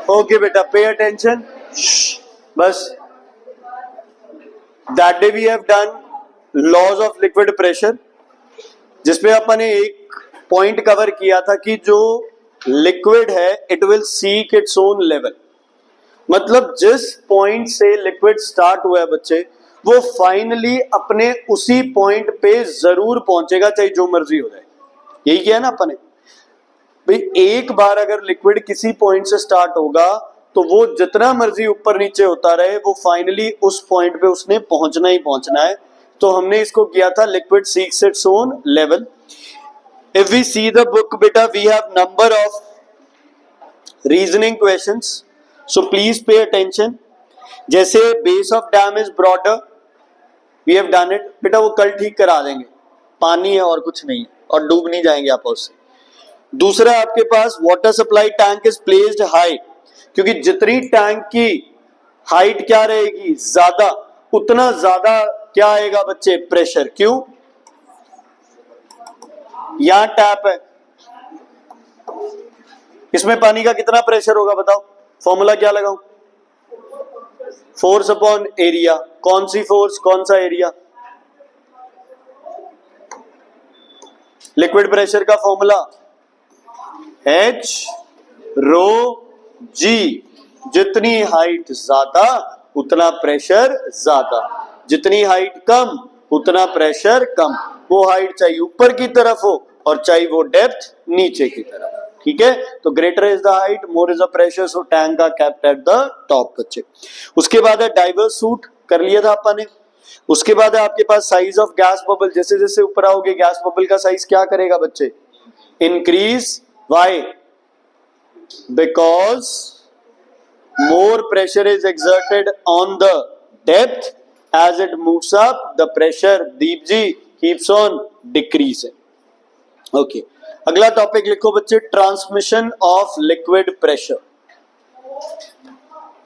Okay बेटा, pay attention. बस. That day we have done laws of liquid pressure, जिसमें अपन ने एक पॉइंट कवर किया था कि जो लिक्विड है it will seek it's own level. मतलब जिस पॉइंट से लिक्विड स्टार्ट हुआ है बच्चे, वो फाइनली अपने उसी पॉइंट पे जरूर पहुंचेगा, चाहे जो मर्जी हो जाए. यही किया ना अपन ने भाई. एक बार अगर लिक्विड किसी पॉइंट से स्टार्ट होगा तो वो जितना मर्जी ऊपर नीचे होता रहे, वो फाइनली उस पॉइंट पे उसने पहुंचना ही पहुंचना है. तो हमने इसको किया था liquid seeks its own level. If we see the book बेटा, we have number of reasoning questions, so please pay attention. जैसे base of dam is broader, we have done it बेटा. वो कल ठीक करा देंगे, पानी है और कुछ नहीं है, और डूब नहीं जाएंगे आप उससे. दूसरा आपके पास water supply tank is placed high, क्योंकि जितनी टैंक की हाइट क्या रहेगी ज्यादा, उतना ज्यादा क्या आएगा बच्चे, प्रेशर. क्यों? यहां टैप है, इसमें पानी का कितना प्रेशर होगा बताओ. फॉर्मूला क्या लगाऊं? Force upon area. कौन सी फोर्स, कौन सा एरिया? लिक्विड प्रेशर का फॉर्मूला H रो G. जितनी हाइट ज्यादा उतना प्रेशर ज्यादा, जितनी हाइट कम उतना प्रेशर कम. वो हाइट चाहे ऊपर की तरफ हो और चाहे वो डेप्थ नीचे की तरफ. ठीक है, तो greater is the height, more is the pressure, so tank का कैप्ट एट द टॉप बच्चे. उसके बाद है डाइवर्स सूट, कर लिया था अपन ने. उसके बाद है आपके पास साइज ऑफ गैस बबल. जैसे जैसे ऊपर आओगे गैस बबल का साइज क्या करेगा बच्चे, increase. Why? Because more pressure is exerted on the depth. As it moves up, the pressure, Deep ji, keeps on decreasing. Okay. अगला टॉपिक लिखो बच्चे, transmission of liquid pressure.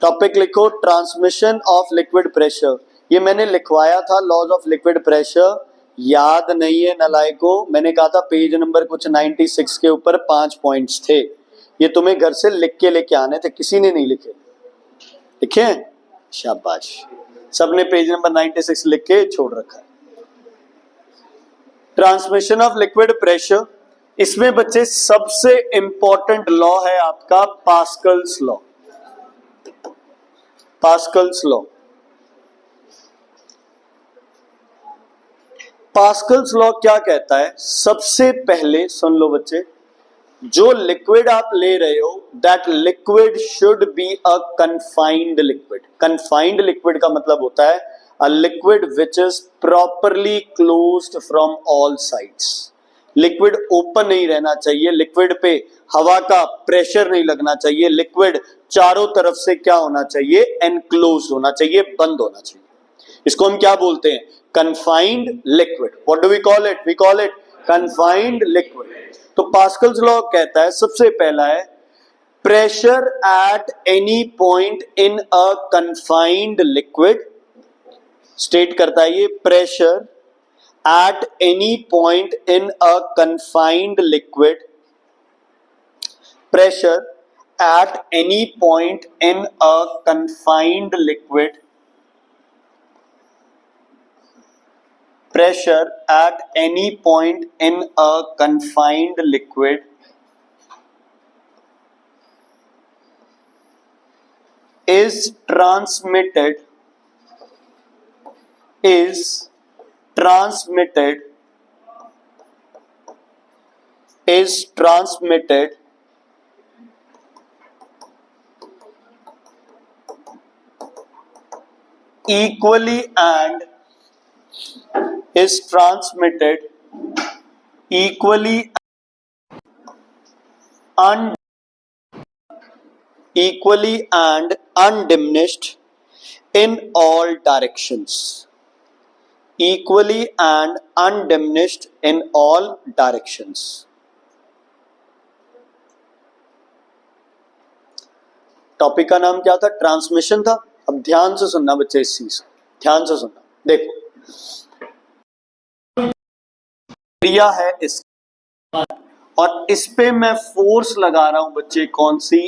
Topic लिखो transmission of liquid pressure. ये मैंने लिखवाया था laws of liquid pressure, याद नहीं है नलायको. मैंने कहा था पेज नंबर कुछ 96 के ऊपर 5 पॉइंट्स थे, ये तुम्हें घर से लिख के लेके आने थे. किसी ने नहीं लिखे? लिखे हैं? शाबाश, सबने पेज नंबर 96 लिख के छोड़ रखा है. ट्रांसमिशन ऑफ लिक्विड प्रेशर, इसमें बच्चे सबसे इंपॉर्टेंट लॉ है आपका Pascal's law. Pascal's law. Pascal's law क्या कहता है? सबसे पहले सुन लो बच्चे, जो लिक्विड आप ले रहे हो that liquid should be a confined liquid. Confined liquid का मतलब होता है a liquid which is properly closed from all sides. Liquid open नहीं रहना चाहिए, लिक्विड पे हवा का प्रेशर नहीं लगना चाहिए, लिक्विड चारों तरफ से क्या होना चाहिए, एनक्लोज्ड होना चाहिए, बंद होना चाहिए. इसको हम क्या बोलते हैं? confined liquid. What do we call it? We call it confined liquid. तो पास्कल्स लॉ कहता है सबसे पहला है pressure at any point in a confined liquid. State करता है ये, pressure at any point in a confined liquid. Pressure at any point in a confined liquid. Pressure at any point in a confined liquid is transmitted equally and is transmitted equally and undiminished in all directions. Equally and undiminished in all directions. Topic का नाम क्या था? Transmission था. अब ध्यान से सुनना बच्चे, इस चीज ध्यान से सुनना. देखो क्रिया है इस, और इस पे मैं फोर्स लगा रहा हूं बच्चे, कौन सी?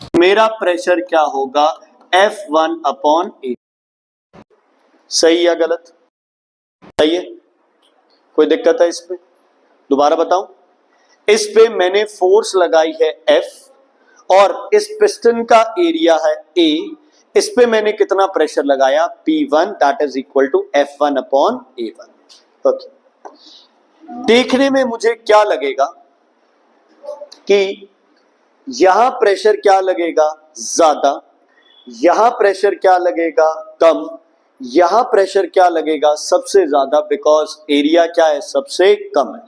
मेरा प्रेशर क्या होगा, F1 अपॉन ए। सही या गलत? सही है, कोई दिक्कत है इसमें? दोबारा बताऊं, इस पे मैंने फोर्स लगाई है F और इस पिस्टन का एरिया है A, इस पे मैंने कितना प्रेशर लगाया, P1, that is equal to F1 upon A1। Okay, देखने में मुझे क्या लगेगा कि यहां प्रेशर क्या लगेगा, ज्यादा, यहां प्रेशर क्या लगेगा, कम, यहां प्रेशर क्या लगेगा, सबसे ज्यादा, बिकॉज एरिया क्या है, सबसे कम है,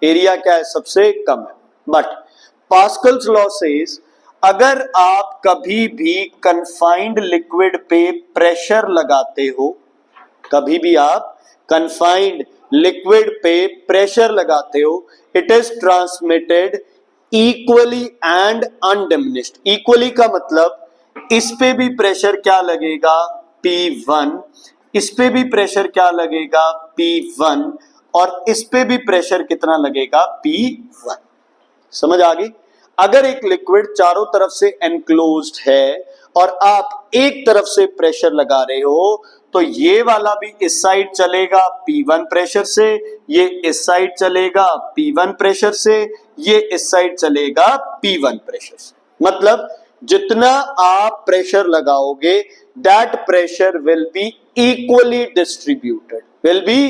एरिया क्या है, सबसे कम है। बट पास्कल्स लॉ सेज अगर आप कभी भी कन्फाइंड लिक्विड पे प्रेशर लगाते हो, कभी भी आप कन्फाइंड लिक्विड पे प्रेशर लगाते हो, it is transmitted equally and undiminished. Equally का मतलब इस पे भी प्रेशर क्या लगेगा, P1, इस पे भी प्रेशर क्या लगेगा, P1, और इस पे भी प्रेशर कितना लगेगा, P1। समझ आ गई? अगर एक लिक्विड चारों तरफ से एनक्लोज्ड है और आप एक तरफ से प्रेशर लगा रहे हो, तो ये वाला भी इस साइड चलेगा P1 प्रेशर से, ये इस साइड चलेगा P1 प्रेशर से, ये इस साइड चलेगा P1 प्रेशर से। मतलब जितना आप प्रेशर लगाओगे, that pressure will be equally distributed, will be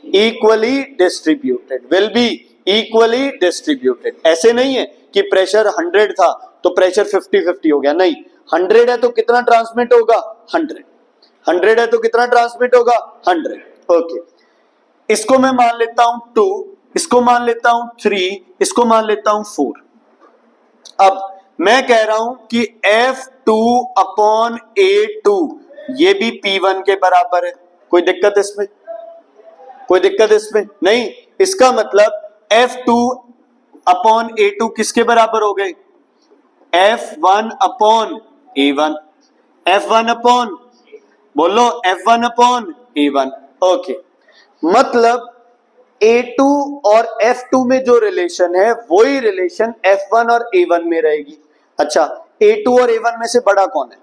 equally distributed, will be equally distributed. ऐसे नहीं है कि प्रेशर 100 था तो प्रेशर 50-50 हो गया, नहीं, 100 है तो कितना ट्रांसमिट होगा, 100, 100 है तो कितना ट्रांसमिट होगा, 100। ओके, इसको मैं मान लेता हूं 2, इसको मान लेता हूं 3, इसको मान लेता हूं 4। अब मैं कह रहा हूं कि F2 अपॉन A2 ये भी P1 के बराबर है। कोई दिक्कत इसमें? कोई दिक्कत इसमें नहीं। इसका मतलब F2 अपॉन A2 किसके बराबर हो गए, F1 upon A1, F1 upon, बोलो F1 अपॉन A1। ओके, मतलब A2 और F2 में जो रिलेशन है वही रिलेशन F1 और A1 में रहेगी। अच्छा, A2 और A1 में से बड़ा कौन है,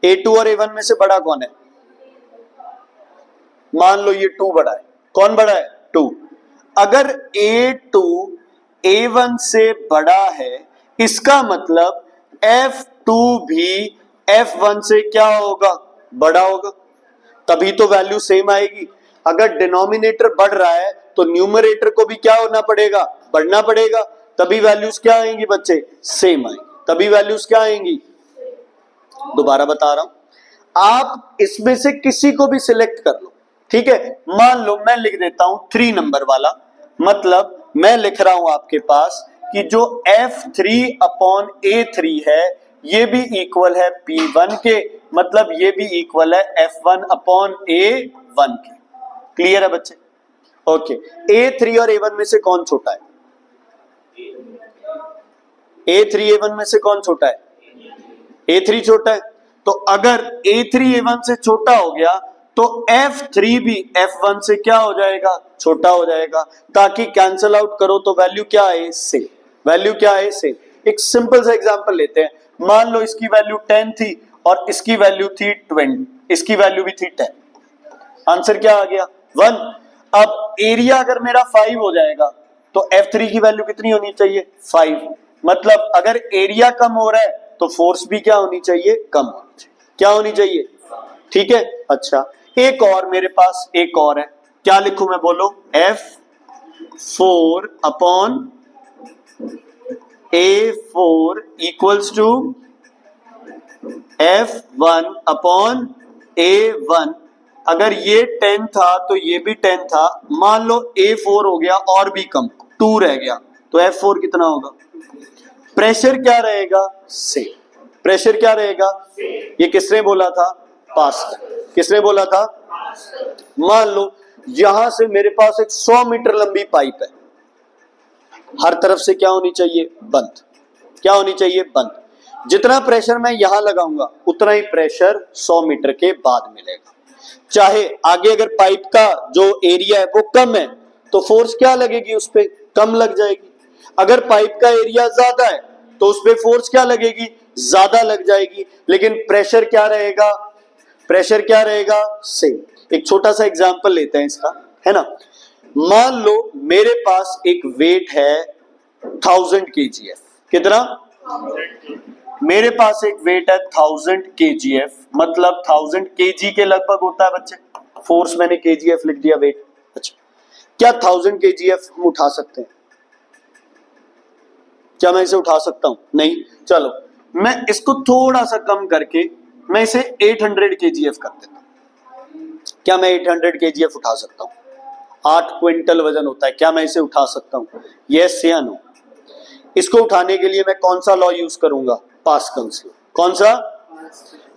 A2 और A1 में से बड़ा कौन है? मान लो ये 2 बड़ा है, कौन बड़ा है, 2। अगर A2 A1 से बड़ा है, इसका मतलब F2 भी F1 से क्या होगा, बड़ा होगा, तभी तो वैल्यू सेम आएगी। अगर डिनोमिनेटर बढ़ रहा है तो न्यूमरेटर को भी क्या होना पड़ेगा, बढ़ना पड़ेगा, तभी वैल्यूज क्या आएंगी बच्चे, सेम आएंगी, तभी वैल्यूज क्या आएंगी। दोबारा बता रहा हूं, आप इसमें से किसी को भी सिलेक्ट कर लो, ठीक है। मान लो मैं लिख देता हूं 3 नंबर वाला, मतलब मैं लिख रहा हूं आपके पास कि जो F3 अपॉन A3 है ये भी इक्वल है P1 के, मतलब ये भी इक्वल है F1 अपॉन A1 के। क्लियर है बच्चे? ओके, A3 और A1 में से कौन छोटा है, A3 A1 में से कौन छोटा है, A3 छोटा है। तो अगर A3 A1 से छोटा हो गया तो F3 भी F1 से क्या हो जाएगा, छोटा हो जाएगा, ताकि कैंसल आउट करो तो वैल्यू क्या आए, सेम, वैल्यू क्या आए, सेम। एक सिंपल सा एग्जांपल लेते हैं, मान लो इसकी वैल्यू 10 थी और इसकी वैल्यू थी 20, इसकी वैल्यू भी थी 10, आंसर क्या आ गया, 1। अब एरिया अगर मेरा 5 हो जाएगा तो F3 की वैल्यू कितनी होनी चाहिए, 5। मतलब अगर एरिया कम हो रहा है तो फोर्स भी क्या होनी चाहिए, कम होनी चाहिए, क्या होनी चाहिए, ठीक है। अच्छा, एक और मेरे पास एक और है, क्या लिखूं मैं, बोलो, F4 upon A4 equals to F1 upon A1। अगर ये 10 था तो ये भी 10 था, मान लो A4 हो गया और भी कम, 2 रह गया, तो F4 कितना होगा, प्रेशर क्या रहेगा, सेम, प्रेशर क्या रहेगा, ये किसने बोला था, पास्कल, किसने बोला था। मान लो यहां से मेरे पास एक 100 मीटर लंबी पाइप है, हर तरफ से क्या होनी चाहिए, बंद, क्या होनी चाहिए, बंद। जितना प्रेशर मैं यहां लगाऊंगा उतना ही प्रेशर 100 मीटर के बाद मिलेगा। चाहे आगे अगर पाइप का जो एरिया है वो कम है तो फोर्स क्या लगेगी उस पर, कम लग जाएगी। अगर पाइप का एरिया ज्यादा है तो उस पे फोर्स क्या लगेगी, ज्यादा लग जाएगी, लेकिन प्रेशर क्या रहेगा, प्रेशर क्या रहेगा, सेम। एक छोटा सा एग्जांपल लेते हैं इसका, है ना। मान लो मेरे पास एक वेट है 1000 kgf, कितना, मेरे पास एक वेट है 1000 kgf, मतलब 1000 kg के लगभग होता है बच्चे, फोर्स मैंने kgf लिख दिया वेट। अच्छा, क्या 1000 kgf हम उठा सकते हैं, क्या मैं इसे उठा सकता हूं, नहीं। चलो मैं इसको थोड़ा सा कम करके मैं इसे 800 kgf कर देता हूं। क्या मैं 800 kgf उठा सकता हूं, 8 क्विंटल वजन होता है, क्या मैं इसे उठा सकता हूं, यस या नो। इसको उठाने के लिए मैं कौन सा लॉ यूज करूंगा, पास्कल्स लॉ। कौन सा,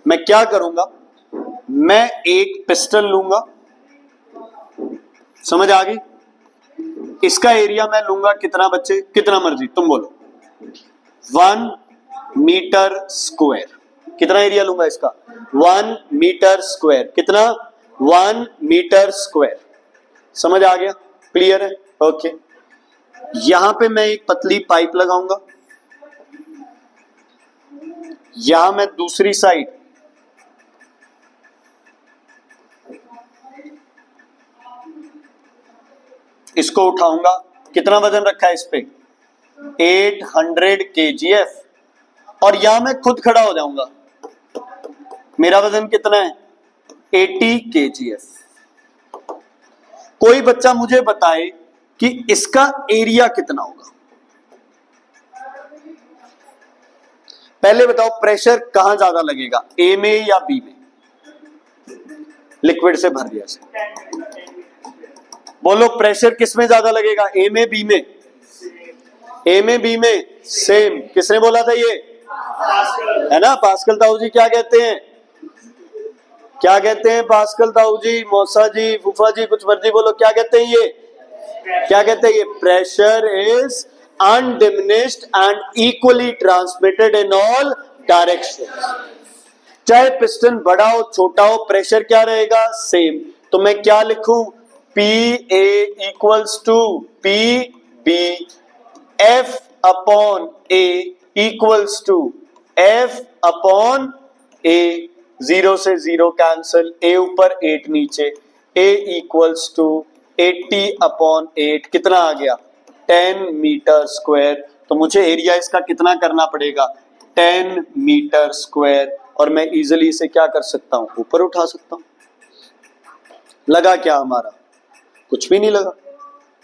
मैं क्या करूंगा, मैं एक पिस्टन लूंगा, समझ आ गई, इसका एरिया मैं लूंगा कितना बच्चे, कितना मर्जी तुम बोलो, 1 मीटर स्क्वायर। कितना एरिया लूंगा इसका, 1 मीटर स्क्वायर, कितना, 1 मीटर स्क्वायर। समझ आ गया, क्लियर है, ओके। यहां पे मैं एक पतली पाइप लगाऊंगा, यहां मैं दूसरी साइड इसको उठाऊंगा, कितना वजन रखा है इस पे, 800 kgf, और यहां मैं खुद खड़ा हो जाऊंगा, मेरा वजन कितना है, 80 kgf। कोई बच्चा मुझे बताए कि इसका एरिया कितना होगा, पहले बताओ प्रेशर कहां ज्यादा लगेगा, ए में या बी में, लिक्विड से भर दिया से, बोलो प्रेशर किस में ज्यादा लगेगा, ए में बी में, ए में बी में, सेम। किसने बोला था ये, है ना, पास्कल ताऊ जी क्या कहते हैं, क्या कहते हैं पास्कल ताऊ जी, मौसा जी, फूफा जी, कुछ मर्जी बोलो, क्या कहते हैं ये, क्या कहते हैं ये, pressure is undiminished and equally transmitted in all direction. चाहे पिस्टन बड़ा हो छोटा हो, प्रेशर क्या रहेगा, सेम। तो मैं क्या लिखूं, P A equals to P B F upon A equals to F upon A, 0 से 0 कैंसिल, ए ऊपर 8 नीचे, ए इक्वल्स टू 80 अपॉन 8, कितना आ गया, 10 मीटर स्क्वायर। तो मुझे एरिया इसका कितना करना पड़ेगा, 10 मीटर स्क्वायर, और मैं इजिली इसे क्या कर सकता हूं, ऊपर उठा सकता हूं। लगा क्या हमारा, कुछ भी नहीं लगा,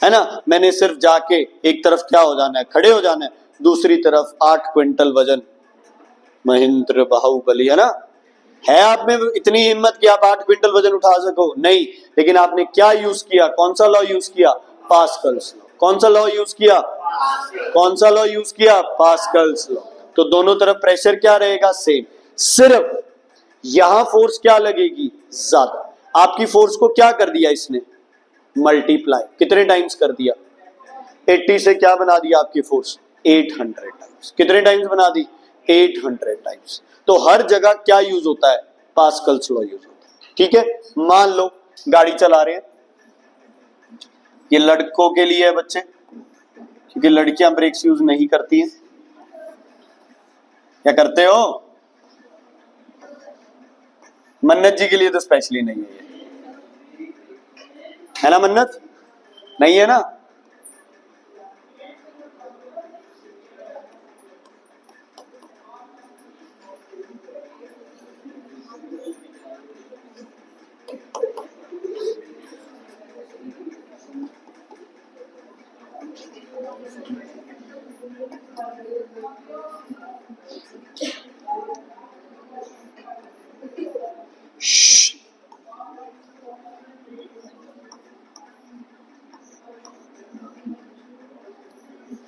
है ना। मैंने सिर्फ जाके एक तरफ क्या हो जाना है, खड़े हो जाना है, दूसरी तरफ 8 क्विंटल वजन, महेंद्र बाहुबली, है ना। है आप में इतनी हिम्मत कि आप 8 क्विंटल वजन उठा सको, नहीं, लेकिन आपने क्या यूज किया, कौन सा लॉ यूज किया, पास्कल्स लॉ। कौन सा लॉ यूज किया, कौन सा लॉ यूज किया, पास्कल्स लॉ। तो दोनों तरफ प्रेशर क्या रहेगा, सेम, सिर्फ यहां फोर्स क्या लगेगी, ज्यादा। आपकी फोर्स को क्या कर दिया इसने, मल्टीप्लाई, कितने टाइम्स कर दिया, 80 से क्या बना दिया आपकी फोर्स, 800 टाइम्स। कितने टाइम्स बना दी, 800 टाइम्स। तो हर जगह क्या यूज होता है, पास्कल्स लॉ यूज होता है, ठीक है। मान लो गाड़ी चला रहे हैं, ये लड़कों के लिए है बच्चे, क्योंकि लड़कियां ब्रेक्स यूज नहीं करती हैं, क्या करते हो, मन्नत जी के लिए तो स्पेशली नहीं है ना, मन्नत नहीं है ना।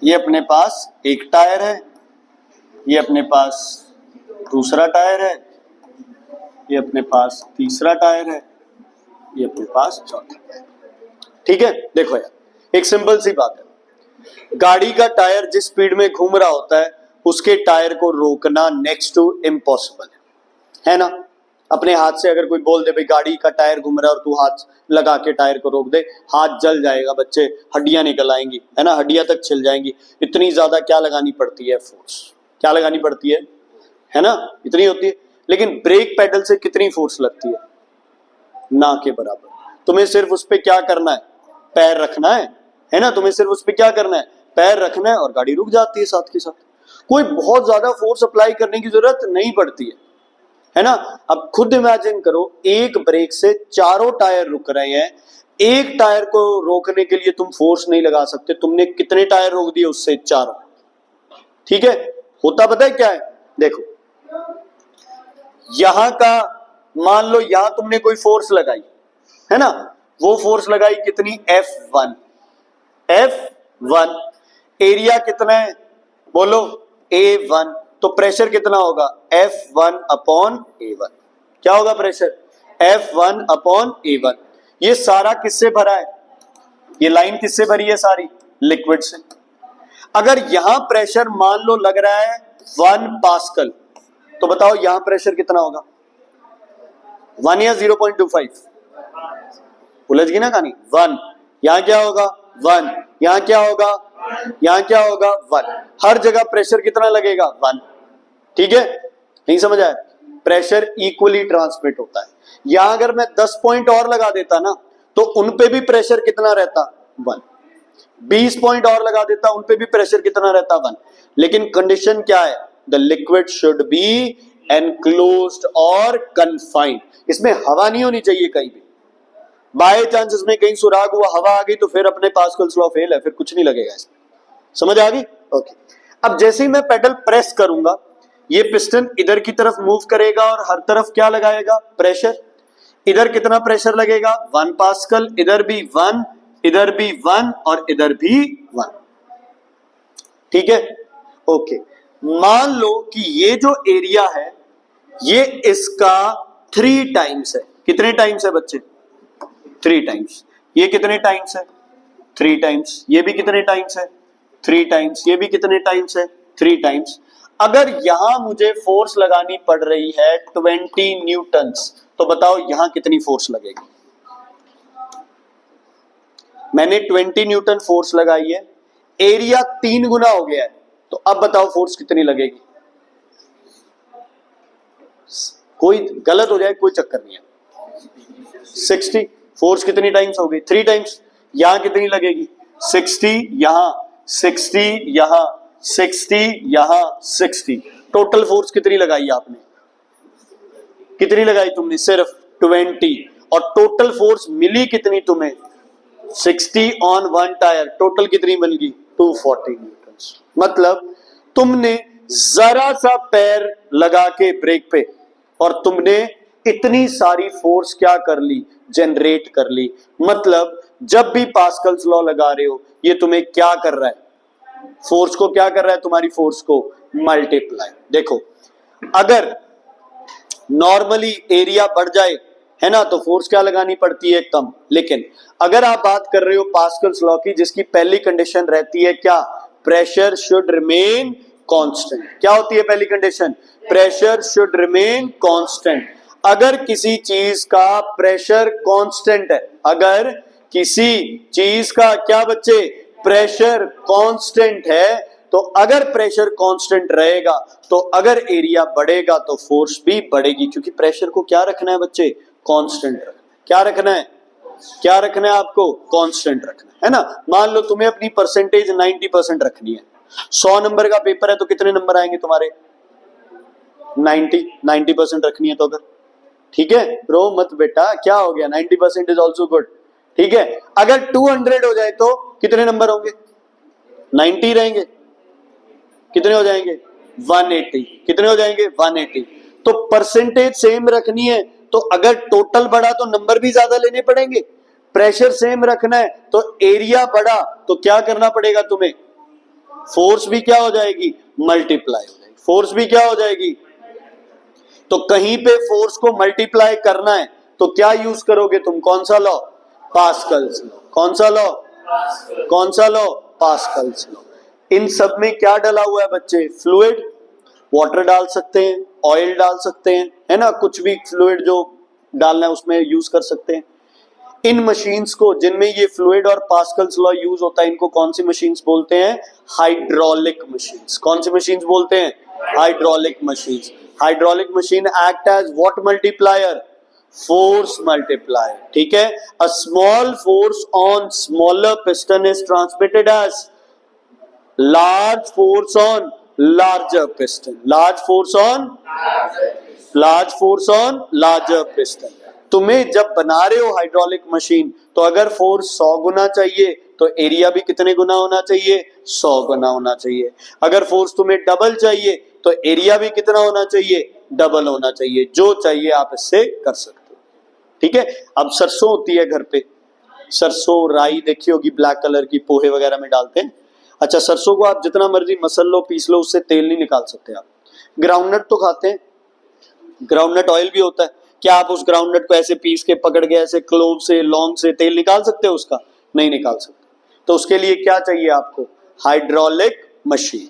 ये अपने पास एक टायर है, ये अपने पास दूसरा टायर है, ये अपने पास तीसरा टायर है, ये अपने पास चौथा टायर, ठीक है। देखो यार एक सिंपल सी बात है, गाड़ी का टायर जिस स्पीड में घूम रहा होता है उसके टायर को रोकना नेक्स्ट टू इम्पॉसिबल है ना। अपने हाथ से अगर कोई बोल दे भाई गाड़ी का टायर घूम रहा है और तू हाथ लगा के टायर को रोक दे, हाथ जल जाएगा बच्चे, हड्डियां निकल आएंगी, है ना, हड्डियां तक छिल जाएंगी। इतनी ज्यादा क्या लगानी पड़ती है, फोर्स। क्या लगानी पड़ती है ना, इतनी होती है। लेकिन ब्रेक पेडल से कितनी फोर्स लगती है, ना के बराबर। तुम्हें सिर्फ उस पे क्या करना है, पैर रखना है ना, तुम्हें सिर्फ उस पे क्या करना है, पैर रखना है और गाड़ी रुक जाती है साथ के साथ। कोई बहुत ज्यादा फोर्स अप्लाई करने की जरूरत नहीं पड़ती है ना। अब खुद इमेजिन करो, एक ब्रेक से चारों टायर रुक रहे हैं, एक टायर को रोकने के लिए तुम फोर्स नहीं लगा सकते, तुमने कितने टायर रोक दिए उससे, चारों। ठीक है, होता पता है क्या है, देखो यहां का मान लो, यहां तुमने कोई फोर्स लगाई है ना, वो फोर्स लगाई कितनी, F1। F1 एरिया कितना है बोलो, A1, तो प्रेशर कितना होगा, F1 अपॉन A1। क्या होगा प्रेशर, F1 अपॉन A1। ये सारा किससे भरा है, ये लाइन किससे भरी है सारी, लिक्विड से। अगर यहां प्रेशर मान लो लग रहा है 1 पास्कल, तो बताओ यहां प्रेशर कितना होगा, 1 या 0.25, उलझ गई ना कहानी। 1 यहां क्या होगा 1, यहां क्या होगा, यहां क्या होगा 1, हर जगह प्रेशर कितना लगेगा 1। ठीक है, नहीं समझ आया, प्रेशर इक्वली ट्रांसमिट होता है। यहां अगर मैं 10 पॉइंट और लगा देता ना, तो उन पे भी प्रेशर कितना रहता 1। 20 पॉइंट और लगा देता, उन पे भी प्रेशर कितना रहता 1। लेकिन कंडीशन क्या है, the liquid should be enclosed और कन्फाइंड। इसमें हवा नहीं होनी चाहिए कहीं भी, बाय चांस इसमें कहीं सुराग हुआ, हवा आ गई, तो फिर अपने पास्कल्स लॉ फेल है, फिर कुछ नहीं लगेगा इसमें। समझ आ गई, ओके। अब जैसे ही मैं पेडल प्रेस करूंगा, ये पिस्टन इधर की तरफ मूव करेगा और हर तरफ क्या लगाएगा, प्रेशर। इधर कितना प्रेशर लगेगा 1 पास्कल, इधर भी 1, इधर भी 1 और इधर भी 1। ठीक है, ओके। मान लो कि ये जो एरिया है ये इसका 3 टाइम्स है। कितने टाइम्स है बच्चे, 3 टाइम्स। ये कितने टाइम्स है, 3 टाइम्स। ये भी कितने टाइम्स है, 3 टाइम्स। ये भी कितने टाइम्स है, 3 टाइम्स। अगर यहां मुझे फोर्स लगानी पड़ रही है 20 न्यूटन्स, तो बताओ यहां कितनी फोर्स लगेगी। मैंने 20 न्यूटन फोर्स लगाई है, एरिया 3 गुना हो गया है, तो अब बताओ फोर्स कितनी लगेगी। कोई गलत हो जाए कोई चक्कर नहीं है, 60। फोर्स कितनी टाइम्स हो गई, 3 टाइम्स। यहां कितनी लगेगी, 60 यहां, 60 यहां, 60 यहां, 60। टोटल फोर्स कितनी लगाई आपने, कितनी लगाई तुमने, सिर्फ 20। और टोटल फोर्स मिली कितनी तुम्हें, 60 ऑन 1 टायर। टोटल कितनी बन गई, 240 न्यूटन। मतलब तुमने जरा सा पैर लगा के ब्रेक पे और तुमने इतनी सारी फोर्स क्या कर ली, जनरेट कर ली। मतलब जब भी पास्कल्स लॉ लगा रहे हो, ये तुम्हें क्या कर रहा है, फोर्स को क्या कर रहा है, तुम्हारी फोर्स को मल्टीप्लाई। देखो अगर नॉर्मली एरिया बढ़ जाए है ना, तो फोर्स क्या लगानी पड़ती है, कम। लेकिन अगर आप बात कर रहे हो पास्कल्स लॉ की, जिसकी पहली कंडीशन रहती है क्या, प्रेशर शुड रिमेन कांस्टेंट। क्या होती है पहली condition, pressure should remain constant. अगर किसी चीज का प्रेशर कांस्टेंट है, अगर किसी चीज का क्या बच्चे, प्रेशर कांस्टेंट है, तो अगर प्रेशर कांस्टेंट रहेगा तो अगर एरिया बढ़ेगा तो फोर्स भी बढ़ेगी, क्योंकि प्रेशर को क्या रखना है बच्चे, कांस्टेंट रखना। क्या रखना है, क्या रखना है आपको, कांस्टेंट रखना है ना। मान लो तुम्हें अपनी परसेंटेज 90% रखनी है, 100 नंबर का पेपर है, तो कितने नंबर आएंगे तुम्हारे, 90% रखनी है तो अगर, ठीक है ब्रो मत बेटा, क्या हो गया, 90% इज ऑल्सो गुड। ठीक है, अगर 200 हो जाए तो कितने नंबर होंगे, 90 रहेंगे, कितने हो जाएंगे 180, कितने हो जाएंगे 180। तो परसेंटेज सेम रखनी है, तो अगर टोटल बढ़ा तो नंबर भी ज्यादा लेने पड़ेंगे। प्रेशर सेम रखना है तो एरिया बढ़ा तो क्या करना पड़ेगा तुम्हें, फोर्स भी क्या हो जाएगी, मल्टीप्लाई हो जाएगी, फोर्स भी क्या हो जाएगी। तो कहीं पे फोर्स को मल्टीप्लाई करना है तो क्या यूज करोगे तुम, कौन सा लॉ, पास्कल्स लॉ। कौन सा लॉ, कौन सा लॉ, पास्कल्स लॉ। इन सब में क्या डला हुआ है बच्चे, फ्लूइड। वाटर डाल सकते हैं, ऑयल डाल सकते हैं, है ना, कुछ भी फ्लूइड जो डालना है उसमें यूज कर सकते हैं। इन मशीन्स को जिनमें ये फ्लूइड और पास्कल्स लॉ यूज होता है, इनको कौन सी मशीन्स बोलते हैं, हाइड्रोलिक मशीन्स। कौन सी मशीन्स बोलते हैं, hydraulic machines. Hydraulic machine act as what multiplier? Force multiplier. ठीक है, a small force on smaller piston is transmitted as large force on larger piston. Large force on larger piston. तुम्हें जब बना रहे हो हाइड्रोलिक मशीन, तो अगर force 100 गुना चाहिए तो एरिया भी कितने गुना होना चाहिए? 100 गुना होना चाहिए। अगर फोर्स तुम्हें डबल चाहिए तो एरिया भी कितना होना चाहिए? डबल होना चाहिए। जो चाहिए आप इससे कर सकते हो। ठीक है, अब सरसों होती है घर पे, सरसों राई देखी होगी, ब्लैक कलर की पोहे वगैरह में डालते हैं। अच्छा, सरसों को आप जितना मर्जी मसल लो, पीस लो, उससे तेल नहीं निकाल सकते आप। ग्राउंडनट तो खाते हैं, ग्राउंडनट ऑयल भी होता है। क्या आप उस ग्राउंडनट को ऐसे पीस के पकड़ के ऐसे क्लोव से, लौंग से तेल निकाल सकते हो? उसका नहीं निकाल सकते। तो उसके लिए क्या चाहिए आपको? Hydraulic machine.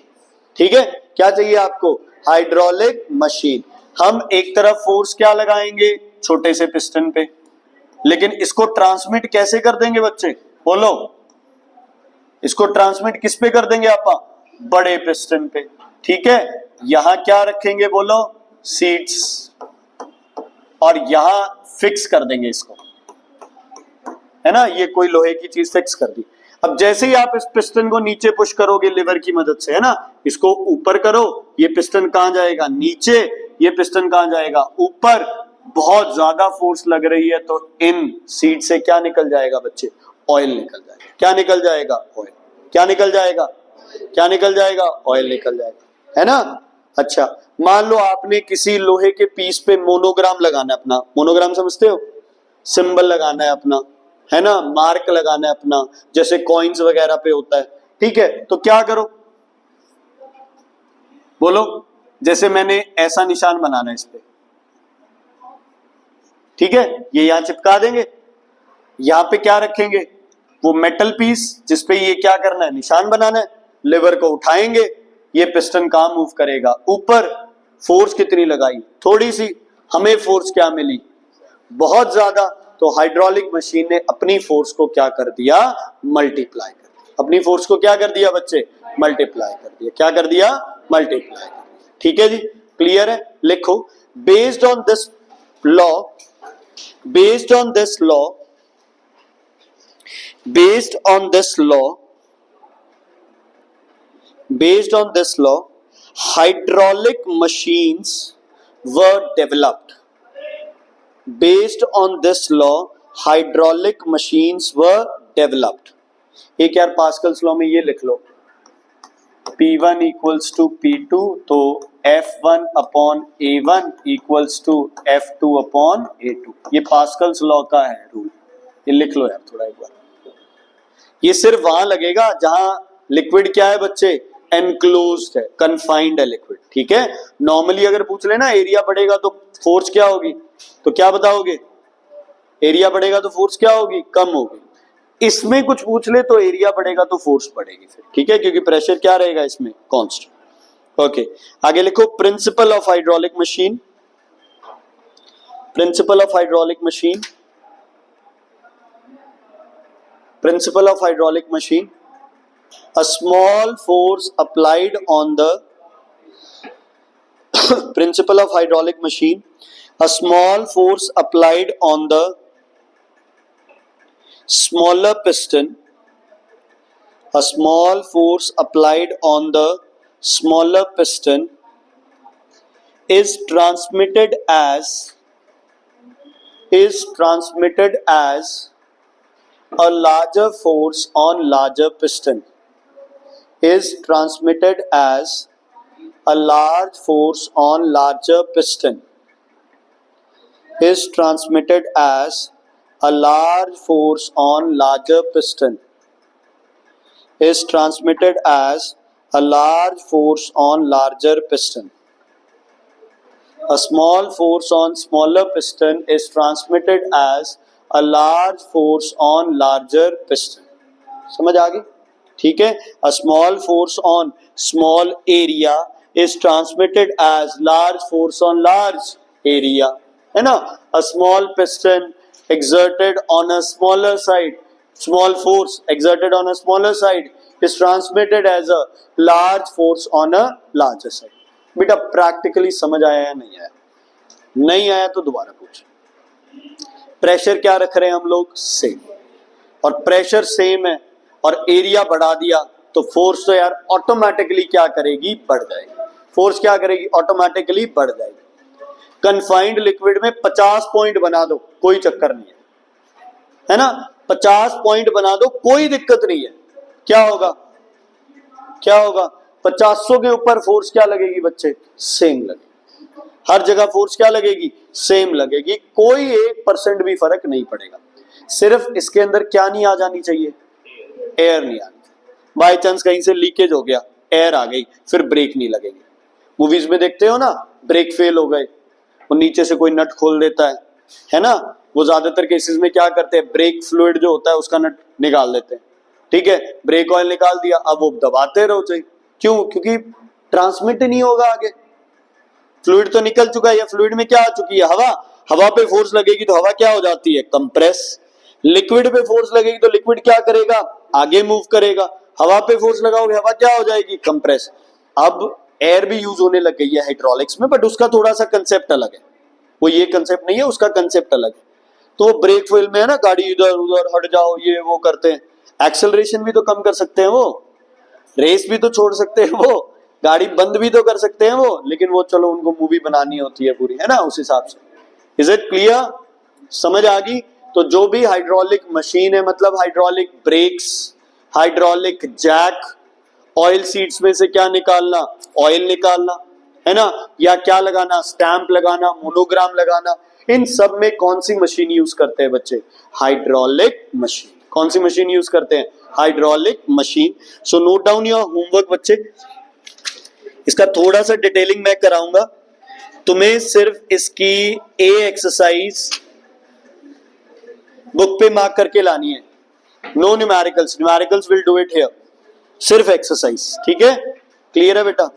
ठीक है, क्या चाहिए आपको? Hydraulic machine. हम एक तरफ फोर्स क्या लगाएंगे? छोटे से पिस्टन पे, लेकिन इसको ट्रांसमिट कैसे कर देंगे बच्चे? बोलो, इसको ट्रांसमिट किस पे कर देंगे आप? बड़े पिस्टन पे। ठीक है, यहां क्या रखेंगे? बोलो, सीट्स, और यहां फिक्स कर देंगे इसको, है ना, ये कोई लोहे की चीज फिक्स कर दी। अब जैसे ही आप इस पिस्टन को नीचे पुश करोगे लिवर की मदद से, है ना, इसको ऊपर करो, ये पिस्टन कहां जाएगा? नीचे। ये पिस्टन कहां जाएगा? ऊपर। बहुत ज्यादा फोर्स लग रही है तो इन सीट से क्या निकल जाएगा बच्चे? ऑयल निकल जाएगा। क्या निकल जाएगा? ऑयल। क्या निकल जाएगा? क्या निकल जाएगा? ऑयल निकल जाएगा, है ना। अच्छा, मान लो आपने किसी लोहे के पीस पे मोनोग्राम लगाना है अपना। मोनोग्राम समझते हो? सिंबल लगाना है अपना, है ना, मार्क लगाना है अपना, जैसे कॉइन्स वगैरह पे होता है। ठीक है, तो क्या करो? बोलो, जैसे मैंने ऐसा निशान बनाना है इस पे, ठीक है, ये यहां चिपका देंगे। यहां पे क्या रखेंगे? वो मेटल पीस जिसपे ये क्या करना है? निशान बनाना है। लिवर को उठाएंगे, ये पिस्टन कहां मूव करेगा? ऊपर। फोर्स कितनी लगाई? थोड़ी सी। हमें फोर्स क्या मिली? बहुत ज्यादा। तो हाइड्रोलिक मशीन ने अपनी फोर्स को क्या कर दिया? मल्टीप्लाई कर दिया। अपनी फोर्स को क्या कर दिया बच्चे? मल्टीप्लाई कर दिया। क्या कर दिया? मल्टीप्लाई कर दिया। ठीक है जी, क्लियर है? लिखो, based on this law, based on this law, based on this law, based on this law, hydraulic machines were developed. Based on this law, hydraulic machines were developed. एक यार पास्कल्स लॉ में ये लिख लो, P1 equals to P2, तो F1 upon A1 equals to F2 upon A2। ये Pascal's law का है rule, ये लिख लो यार थोड़ा एक बार। ये सिर्फ वहां लगेगा जहां लिक्विड क्या है बच्चे? एनक्लोज्ड है, कन्फाइंड है लिक्विड। ठीक है, नॉर्मली अगर पूछ लेना एरिया बढ़ेगा तो फोर्स क्या होगी, तो क्या बताओगे? एरिया बढ़ेगा तो फोर्स क्या होगी? कम होगी। इसमें कुछ पूछ ले तो एरिया बढ़ेगा तो फोर्स बढ़ेगी फिर। ठीक है, क्योंकि प्रेशर क्या रहेगा इसमें? कांस्टेंट। ओके, आगे लिखो, principle of hydraulic machine. Principle of hydraulic machine, principle of hydraulic machine, a small force applied on the principle of hydraulic machine, a small force applied on the smaller piston, a small force applied on the smaller piston is transmitted as a larger force on larger piston, is transmitted as a large force on larger piston, is transmitted as a large force on larger piston, is transmitted as a large force on larger piston. A small force on smaller piston is transmitted as a large force on larger piston. समझ आ गई? ठीक है, a small force on small area is transmitted as large force on large area, है ना। A small piston exerted on a smaller side, small force exerted on a smaller side is transmitted as a large force on a larger side. बेटा practically समझ आया या नहीं आया? नहीं आया तो दोबारा पूछ। प्रेशर क्या रख रहे हैं हम लोग? सेम। और प्रेशर सेम है और एरिया बढ़ा दिया तो फोर्स तो यार ऑटोमेटिकली क्या करेगी? बढ़ जाएगी। फोर्स क्या करेगी? ऑटोमेटिकली बढ़ जाएगी। कन्फाइंड लिक्विड में 50 पॉइंट बना दो, कोई चक्कर नहीं है ना? 50 पॉइंट बना दो, कोई दिक्कत नहीं है। क्या होगा? क्या होगा? 500 के ऊपर फोर्स क्या लगेगी बच्चे? सेम लगेगी। हर जगह फोर्स क्या लगेगी? सेम लगेगी। कोई 1% भी फर्क नहीं पड़ेगा। सिर्फ इसके अंदर क्या नहीं आ जानी चाहिए? एयर नहीं आनी। बाई चांस कहीं से लीकेज हो गया, एयर आ गई, फिर ब्रेक नहीं लगेगी। मूवीज में देखते हो ना, ब्रेक फेल हो गए, वो नीचे से कोई नट खोल देता है ना? वो ज्यादातर केसेस में क्या करते हैं? ब्रेक फ्लूइड जो होता है उसका नट निकाल देते हैं। ठीक है, ब्रेक ऑयल निकाल दिया, अब वो दबाते रहो चाहिए। क्यों? क्योंकि ट्रांसमिट ही नहीं होगा आगे। फ्लूइड तो निकल चुका है, या फ्लूइड में क्या आ चुकी है? हवा। हवा पे फोर्स लगेगी तो हवा क्या हो जाती है? कंप्रेस। लिक्विड पे फोर्स लगेगी तो लिक्विड क्या करेगा? आगे मूव करेगा। हवा पे फोर्स लगाओगे, हवा क्या हो जाएगी? कंप्रेस। अब एयर भी यूज होने लग गई है हाइड्रोलिक्स में, बट उसका थोड़ा सा कंसेप्ट अलग है। वो ये कंसेप्ट नहीं है, उसका कंसेप्ट अलग है। तो ब्रेक फेल में है ना, गाड़ी इधर उधर हट जाओ, ये वो करते हैं। एक्सेलरेशन भी तो कम कर सकते हैं वो, रेस भी तो छोड़ सकते हैं वो, गाड़ी बंद भी तो कर सकते हैं वो, लेकिन वो चलो उनको मूवी बनानी होती है पूरी, है ना, उस हिसाब से। Is it clear? समझ आ गई? तो जो भी हाइड्रोलिक मशीन है, मतलब hydraulic brakes, hydraulic jack, oil seats में से क्या निकालना? ऑयल निकालना, है ना? या क्या लगाना? स्टैंप लगाना, मोनोग्राम लगाना। इन सब में कौन सी मशीन यूज करते हैं बच्चे? Hydraulic machine. कौन सी मशीन यूज करते हैं? Hydraulic machine. So note down your homework बच्चे। इसका थोड़ा सा डिटेलिंग मैं कराऊंगा तुम्हें। सिर्फ इसकी ए एक्सरसाइज बुक पे मार्क करके लानी है। No numericals, numericals will do it here. सिर्फ एक्सरसाइज, ठीक है? क्लियर है बेटा?